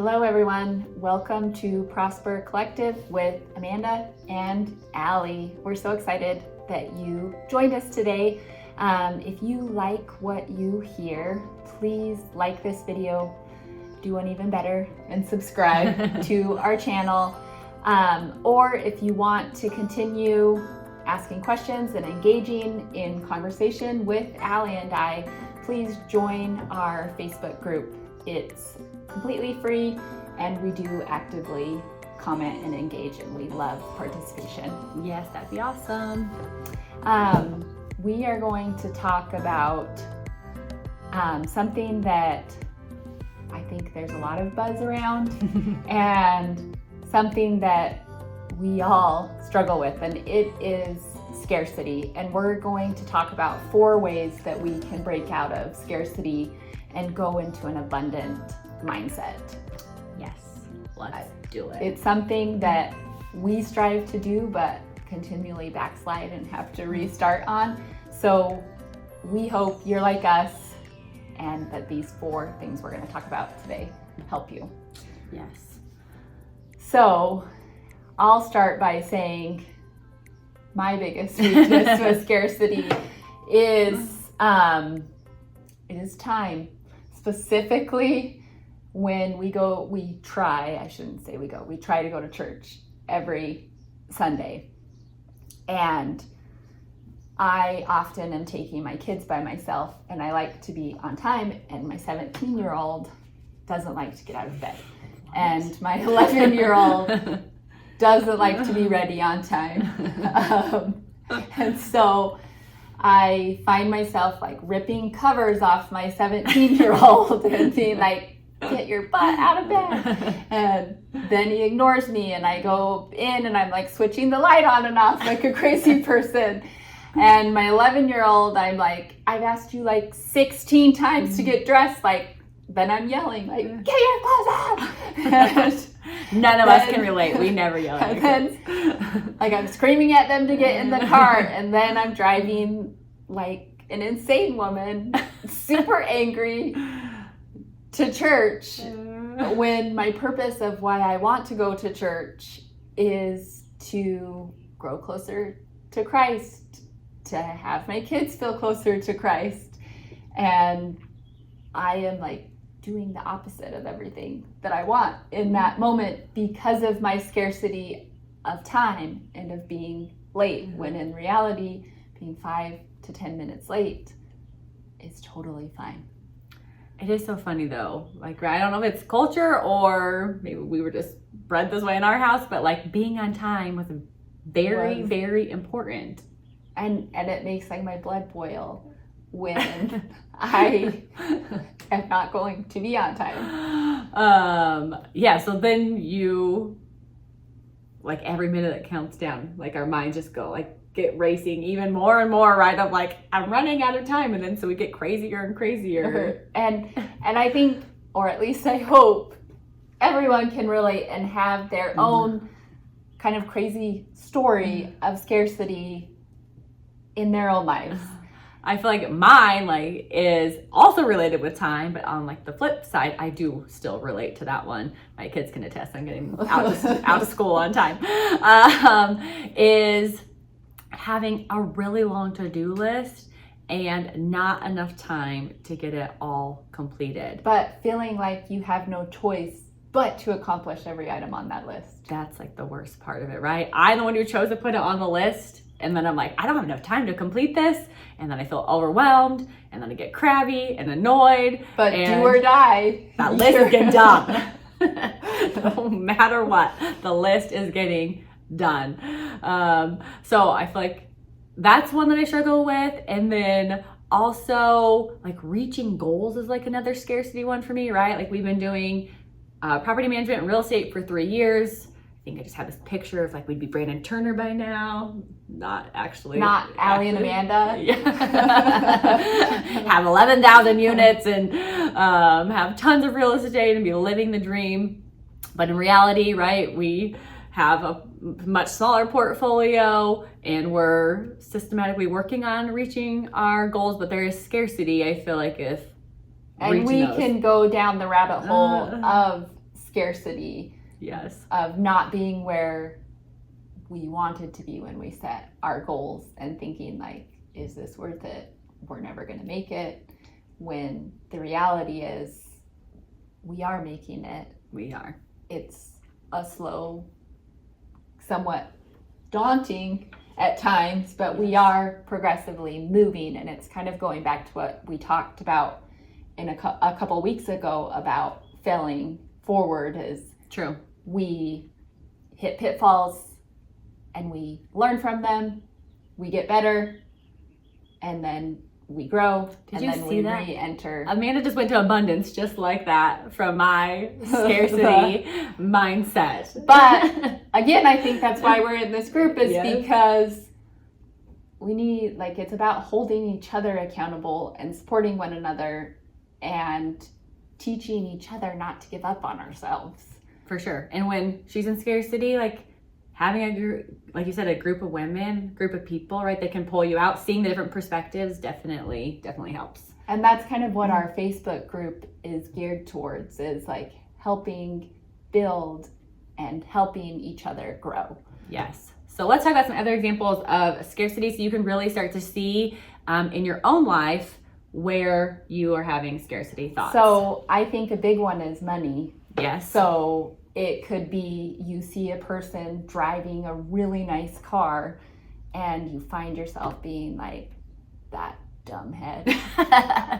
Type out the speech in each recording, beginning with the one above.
Hello everyone, welcome to ProspHer Collective with Amanda and Allie. We're so excited that you joined us today. If you like what you hear, please like this video, do one even better, and subscribe to our channel. Or if you want to continue asking questions and engaging in conversation with Allie and I, please join our Facebook group. It's completely free and we do actively comment and engage, and we love participation. Yes, that'd be awesome. We are going to talk about something that I think there's a lot of buzz around and something that we all struggle with, and it is scarcity. And we're going to talk about 4 ways that we can break out of scarcity and go into an abundant mindset. Yes, let's do it. It's something that we strive to do, but continually backslide and have to restart on. So we hope you're like us and that these 4 things we're going to talk about today help you. Yes. So I'll start by saying my biggest weakness with scarcity is it is time. Specifically when we try to go to church every Sunday. And I often am taking my kids by myself, and I like to be on time, and my 17-year-old doesn't like to get out of bed. And my 11-year-old doesn't like to be ready on time. And so I find myself like ripping covers off my 17-year-old and being like, get your butt out of bed. And then he ignores me, and I go in and I'm like switching the light on and off like a crazy person. And my 11-year-old, I'm like, I've asked you like 16 times to get dressed. Like, then I'm yelling like, get your clothes on. And none of us can relate. We never yell at and then, like, I'm screaming at them to get in the car, and then I'm driving like an insane woman, super angry, to church, when my purpose of why I want to go to church is to grow closer to Christ, to have my kids feel closer to Christ. And I am like doing the opposite of everything that I want in that moment because of my scarcity of time and of being late, when in reality, being 5 to 10 minutes late is totally fine. It is so funny though. Like, I don't know if it's culture or maybe we were just bred this way in our house, but like being on time was very important. And it makes like my blood boil when I am not going to be on time. Yeah, so then you, like, every minute that counts down, like our minds just go like get racing even more and more, right? I'm like, I'm running out of time. And then so we get crazier and crazier. And I think, or at least I hope, everyone can relate and have their own kind of crazy story of scarcity in their own lives. I feel like mine like is also related with time, but on like the flip side, I do still relate to that one. My kids can attest I'm getting out of school on time. Is having a really long to-do list and not enough time to get it all completed. But feeling like you have no choice but to accomplish every item on that list. That's like the worst part of it, right? I'm the one who chose to put it on the list. And then I'm like, I don't have enough time to complete this. And then I feel overwhelmed. And then I get crabby and annoyed. But do or die. That list is getting done. No matter what, the list is getting done. So I feel like that's one that I struggle with. And then also like reaching goals is like another scarcity one for me, right? Like we've been doing property management and real estate for 3 years. I think I just have this picture of like we'd be Brandon Turner by now. Not actually. Not Allie and Amanda. Yeah. Have 11,000 units and have tons of real estate and be living the dream. But in reality, right, we have a much smaller portfolio and we're systematically working on reaching our goals, but there is scarcity, I feel like, if and we can go down the rabbit hole of scarcity Yes. of not being where we wanted to be when we set our goals and thinking like, is this worth it? We're never going to make it. When the reality is we are making it. We are. It's a slow, somewhat daunting at times, but we are progressively moving, and it's kind of going back to what we talked about in a couple weeks ago about failing forward. Is True. we hit pitfalls and we learn from them, we get better, and then we grow. Did and you then see we that? re-enter. Amanda just went to abundance just like that from my scarcity mindset. But again, I think that's why we're in this group, is Yes. because we need, like, it's about holding each other accountable and supporting one another and teaching each other not to give up on ourselves. For sure. And when she's in scarcity, like having a group, like you said, a group of women, group of people, right, that can pull you out, seeing the different perspectives definitely helps. And that's kind of what our Facebook group is geared towards, is like helping build and helping each other grow. Yes. So let's talk about some other examples of scarcity so you can really start to see in your own life where you are having scarcity thoughts. So I think a big one is money. Yes. So it could be you see a person driving a really nice car and you find yourself being like, that dumbhead.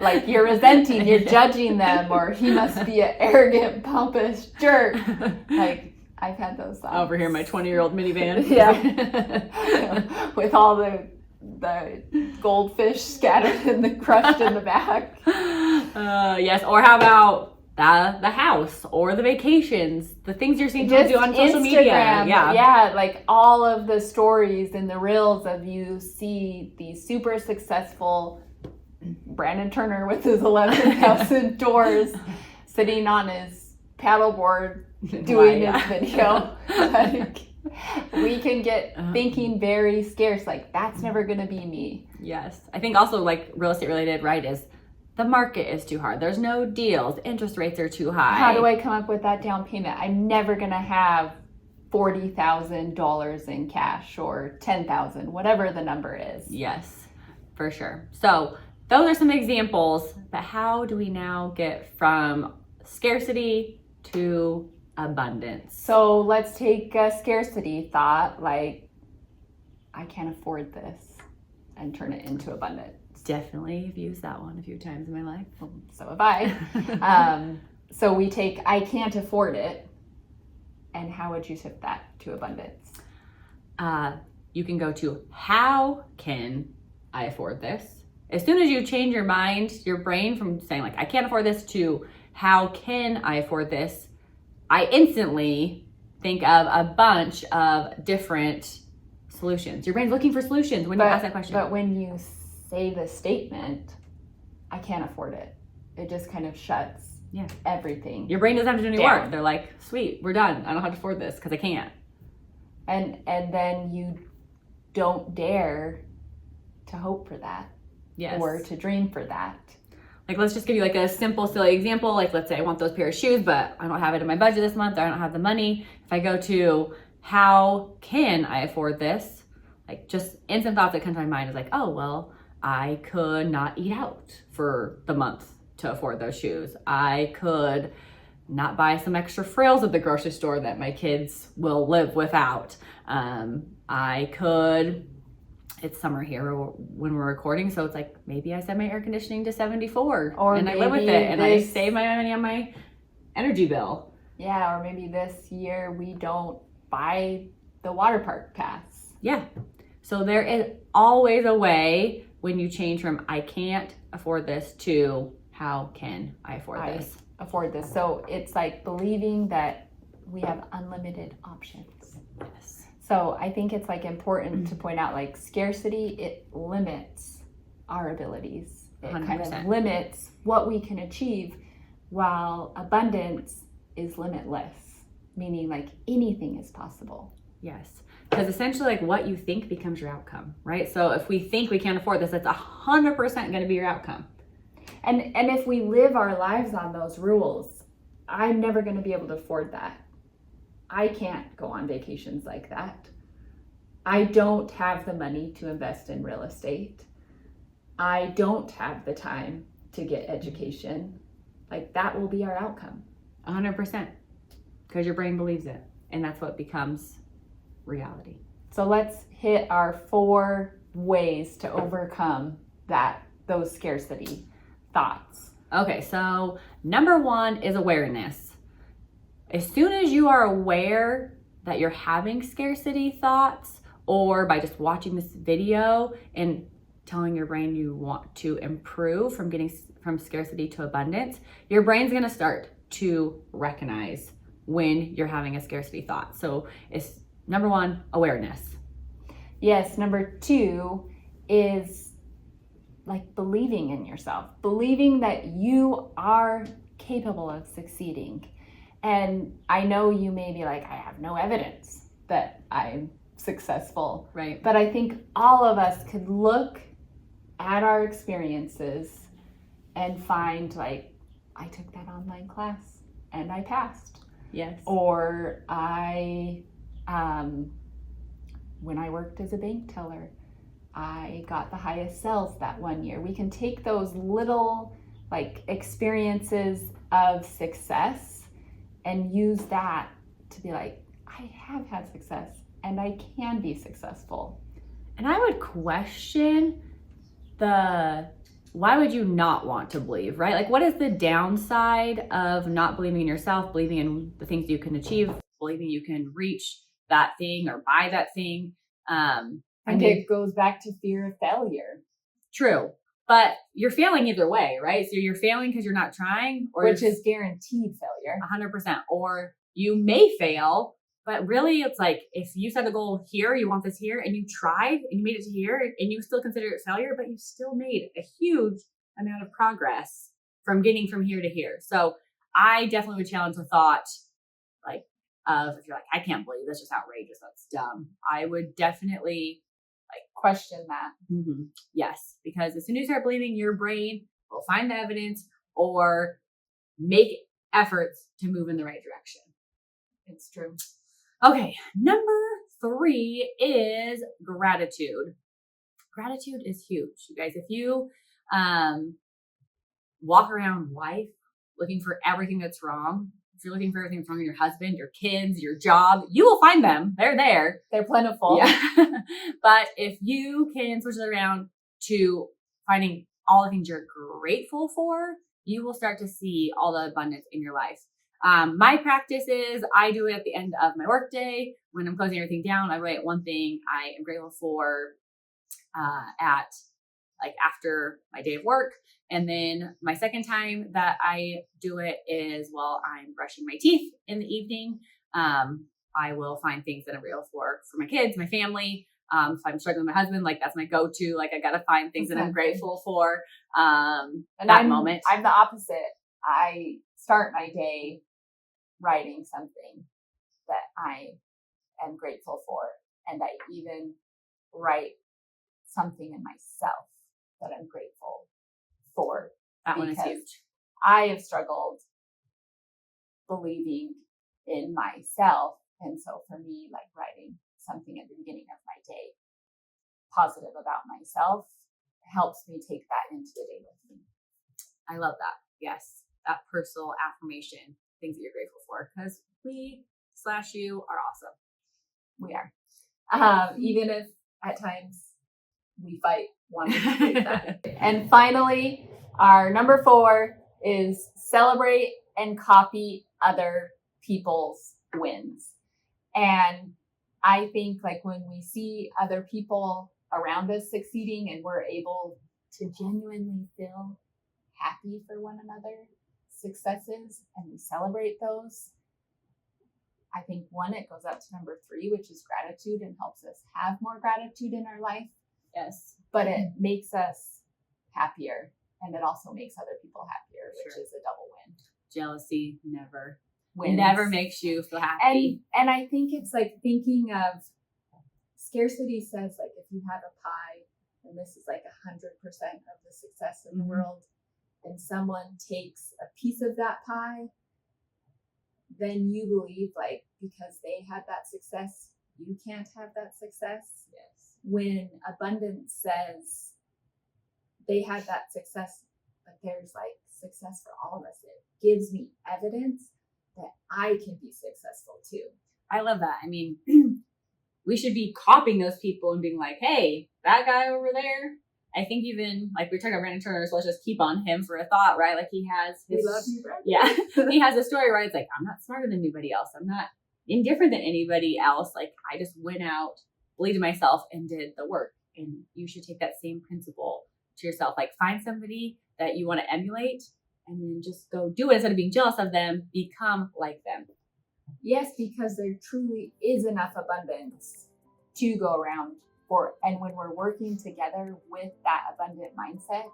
Like you're resenting, you're judging them, or he must be an arrogant, pompous jerk. Like, I've had those thoughts. Over here, my 20-year-old minivan. Yeah. With all the goldfish scattered in the crushed in the back. Yes. Or how about the house or the vacations, the things you're seeing people do on social media. Yeah, like all of the stories and the reels of you see these super successful Brandon Turner with his 11,000 doors sitting on his paddleboard doing his video. Like, we can get thinking very scarce, like that's never gonna be me. Yes. I think also like real estate related, right, is the market is too hard. There's no deals. Interest rates are too high. How do I come up with that down payment? I'm never going to have $40,000 in cash or $10,000, whatever the number is. Yes, for sure. So those are some examples, but how do we now get from scarcity to abundance? So let's take a scarcity thought, like, I can't afford this, and turn it into abundance. Definitely have used that one a few times in my life. So have I. So we take, I can't afford it, and how would you shift that to abundance? You can go to, how can I afford this? As soon as you change your mind, your brain from saying like, I can't afford this, to how can I afford this? I instantly think of a bunch of different solutions. Your brain's looking for solutions when you ask that question. But when you say the statement, I can't afford it, it just kind of shuts everything. Your brain doesn't have to do any down. work. They're like, sweet, we're done. I don't have to afford this because I can't. And then you don't dare to hope for that. Yes. Or to dream for that. Like, let's just give you like a simple, silly example. Like, let's say I want those pair of shoes, but I don't have it in my budget this month, or I don't have the money. If I go to, how can I afford this? Like, just instant thoughts that come to my mind is like, oh, well, I could not eat out for the month to afford those shoes. I could not buy some extra frills at the grocery store that my kids will live without. I could, it's summer here when we're recording, so it's like maybe I set my air conditioning to 74 and I live with it and I save my money on my energy bill. Yeah, or maybe this year we don't buy the water park pass. Yeah. So there is always a way when you change from I can't afford this to how can I afford this? So it's like believing that we have unlimited options. Yes. So I think it's like important to point out, like, scarcity, it limits our abilities. It 100%. kind of limits what we can achieve, while abundance is limitless, meaning like anything is possible. Yes. Because essentially, like, what you think becomes your outcome, right? So if we think we can't afford this, that's 100% going to be your outcome. And if we live our lives on those rules I'm never going to be able to afford that. I can't go on vacations like that. I don't have the money to invest in real estate. I don't have the time to get education. Like, that will be our outcome. 100%. Because your brain believes it. And that's what becomes reality. So let's hit our 4 ways to overcome those scarcity thoughts. Okay, so number 1 is awareness. As soon as you are aware that you're having scarcity thoughts, or by just watching this video and telling your brain you want to improve from getting from scarcity to abundance, your brain's gonna start to recognize when you're having a scarcity thought. So it's number 1, awareness. Yes, number 2 is like believing in yourself, believing that you are capable of succeeding. And I know you may be like, I have no evidence that I'm successful. Right. But I think all of us could look at our experiences and find, like, I took that online class and I passed. Yes. Or when I worked as a bank teller, I got the highest sales that one year. We can take those little like experiences of success and use that to be like, I have had success and I can be successful. And I would question why would you not want to believe, right? Like, what is the downside of not believing in yourself, believing in the things you can achieve, believing you can reach that thing or buy that thing? It goes back to fear of failure. True. But you're failing either way, right? So you're failing because you're not trying, or which is guaranteed failure. 100%. Or you may fail, but really it's like, if you set a goal here, you want this here, and you tried and you made it to here, and you still consider it failure, but you still made a huge amount of progress from getting from here to here. So I definitely would challenge the thought, like, if you're like, I can't believe that's just outrageous, that's dumb. I would definitely question that. Mm-hmm. Yes, because as soon as you start believing, your brain will find the evidence or make efforts to move in the right direction. It's true. Okay, number 3 is gratitude. Gratitude is huge, you guys. If you walk around life looking for everything that's wrong, if you're looking for everything that's wrong in your husband, your kids, your job, you will find them. They're there. They're plentiful. Yeah. But if you can switch it around to finding all the things you're grateful for, you will start to see all the abundance in your life. My practice is I do it at the end of my workday. When I'm closing everything down, I write one thing I am grateful for after my day of work. And then my second time that I do it is while I'm brushing my teeth in the evening. I will find things that I'm grateful for my kids, my family. If I'm struggling with my husband, like that's my go-to. Like I gotta find things that I'm grateful for. Moment. I'm the opposite. I start my day writing something that I am grateful for, and I even write something in myself that I'm grateful for. That one is huge. I have struggled believing in myself. And so for me, like writing something at the beginning of my day, positive about myself, helps me take that into the day with me. I love that. Yes. That personal affirmation, things that you're grateful for, because we/you are awesome. We are. Even if at times we fight wanting to take that. And finally, our number 4 is celebrate and copy other people's wins. And I think like when we see other people around us succeeding and we're able to genuinely feel happy for one another's successes and we celebrate those, I think it goes up to number 3, which is gratitude, and helps us have more gratitude in our life. Yes. But it makes us happier, and it also makes other people happier, which is a double win. Jealousy never wins. Never makes you feel happy. And I think it's like thinking of scarcity says, like, if you have a pie and this is like 100% of the success in the world, and someone takes a piece of that pie, then you believe like because they had that success, you can't have that success. Yes. When abundance says they had that success, but there's like success for all of us, it gives me evidence that I can be successful too. I love that. I mean, we should be copying those people and being like, hey, that guy over there. I think even like we were talking about Brandon Turner, so let's just keep on him for a thought, right? Like he has his, We love you, Brandon. yeah, he has a story where it's like, I'm not smarter than anybody else. I'm not indifferent than anybody else. Like I just went out, believed in myself and did the work. And you should take that same principle to yourself. Like find somebody that you want to emulate and then just go do it instead of being jealous of them, become like them. Yes, because there truly is enough abundance to go around for. And when we're working together with that abundant mindset,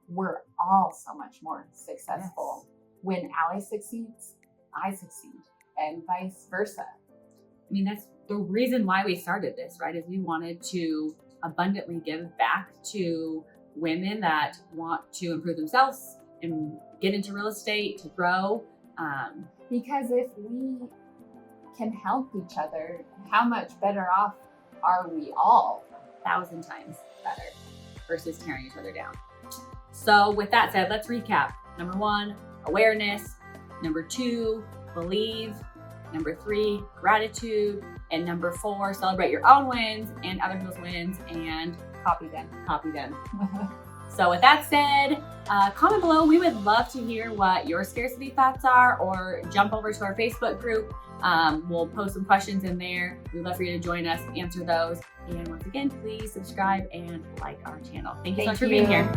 we're all so much more successful. Yes. When Allie succeeds, I succeed, and vice versa. I mean, that's the reason why we started this, right? Is we wanted to abundantly give back to women that want to improve themselves and get into real estate, to grow. Because if we can help each other, how much better off are we all? 1,000 times better versus tearing each other down. So with that said, let's recap. Number 1, awareness. Number 2, believe. Number 3, gratitude. And number 4, celebrate your own wins and other people's wins and copy them. So with that said, comment below. We would love to hear what your scarcity thoughts are, or jump over to our Facebook group. We'll post some questions in there. We'd love for you to join us, answer those. And once again, please subscribe and like our channel. Thank you so much for being here.